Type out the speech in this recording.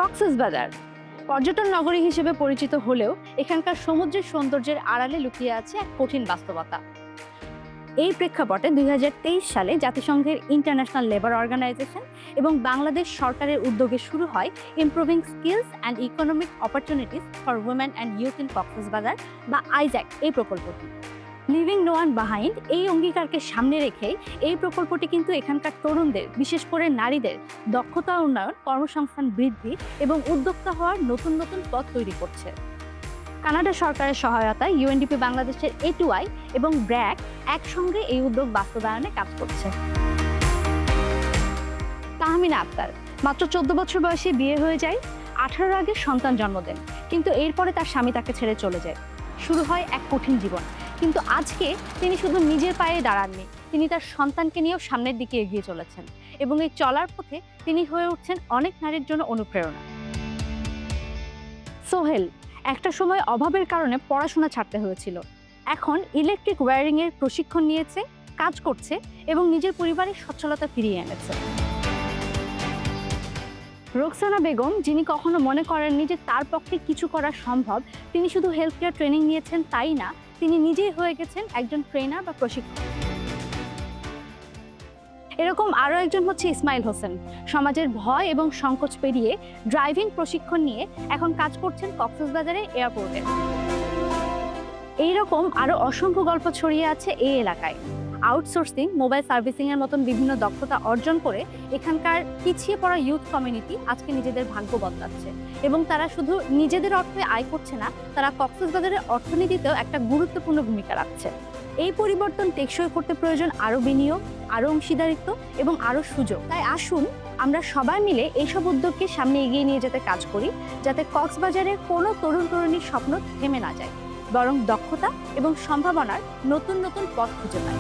কক্সবাজার পর্যটন নগরী হিসেবে পরিচিত হলেও এখানকার সমুদ্রের সৌন্দর্যের আড়ালে লুকিয়ে আছে এক কঠিন বাস্তবতা। এই প্রেক্ষাপটে 2023 সালে জাতিসংঘের ইন্টারন্যাশনাল লেবার অর্গানাইজেশন এবং বাংলাদেশ সরকারের উদ্যোগে শুরু হয় improving skills and economic opportunities for women and youth in Cox's Bazar বা আইজ্যাক এই প্রকল্পটি। লিভিং নো ওয়ান বিহাইন্ড এই অঙ্গীকারকে সামনে রেখে এই প্রকল্পটি কিন্তু এখানকার তরুণদের, বিশেষ করে নারীদের দক্ষতা উন্নয়ন, কর্মসংস্থান বৃদ্ধি এবং উদ্যোক্তা হওয়ার নতুন নতুন পথ তৈরি করছে। কানাডা সরকারের সহায়তায় ইউএনডিপি বাংলাদেশের A2I এবং ব্র্যাক একসঙ্গে এই উদ্যোগ বাস্তবায়নে কাজ করছে। তাহমিনা আক্তার মাত্র 14 বছর বয়সে বিয়ে হয়ে যায়, 18 আগে সন্তান জন্ম দেন, কিন্তু এরপরে তার স্বামী তাকে ছেড়ে চলে যায়। শুরু হয় এক কঠিন জীবন, কিন্তু আজকে তিনি শুধু নিজের পায়ে দাঁড়াননি, তিনি তার সন্তানকে নিয়েও সামনের দিকে এগিয়ে চলেছেন এবং এই চলার পথে তিনি হয়ে উঠছেন অনেক নারীর জন্য অনুপ্রেরণা। সোহেল একটা সময় অভাবের কারণে পড়াশোনা ছাড়তে হয়েছিল, এখন ইলেকট্রিক ওয়্যারিং এর প্রশিক্ষণ নিয়েছে, কাজ করছে এবং নিজের পরিবারের সচ্ছলতা ফিরিয়ে এনেছে। রোকসানা বেগম, যিনি কখনো মনে করেননি যে তার পক্ষে কিছু করা সম্ভব, তিনি শুধু হেলথ কেয়ার ট্রেনিং নিয়েছেন তাই না, তিনি নিজেই হয়ে গেছেন একজন ট্রেনার বা প্রশিক্ষক। এরকম আরও একজন হচ্ছে ইসমাইল হোসেন, সমাজের ভয় এবং সংকোচ পেরিয়ে ড্রাইভিং প্রশিক্ষণ নিয়ে এখন কাজ করছেন কক্সবাজারের এয়ারপোর্টে। এইরকম আরও অসংখ্য গল্প ছড়িয়ে আছে এই এলাকায়। আউটসোর্সিং, মোবাইল সার্ভিসিং এর মতন বিভিন্ন দক্ষতা অর্জন করে এখানকার পিছিয়ে পড়া ইউথ কমিউনিটি আজকে নিজেদের ভাগ্য বদলাচ্ছে এবং তারা শুধু নিজেদের অর্থে আয় করছে না, তারা কক্সবাজারের অর্থনীতিতেও একটা গুরুত্বপূর্ণ ভূমিকা রাখছে। এই পরিবর্তন টেকসই করতে প্রয়োজন আরও বিনিয়োগ, আরও অংশীদারিত্ব এবং আরও সুযোগ। তাই আসুন আমরা সবাই মিলে এইসব উদ্যোগকে সামনে এগিয়ে নিয়ে যেতে কাজ করি, যাতে কক্সবাজারের কোনো তরুণ তরুণীর স্বপ্ন থেমে না যায়, বরং দক্ষতা এবং সম্ভাবনার নতুন নতুন পথ খুঁজে পায়।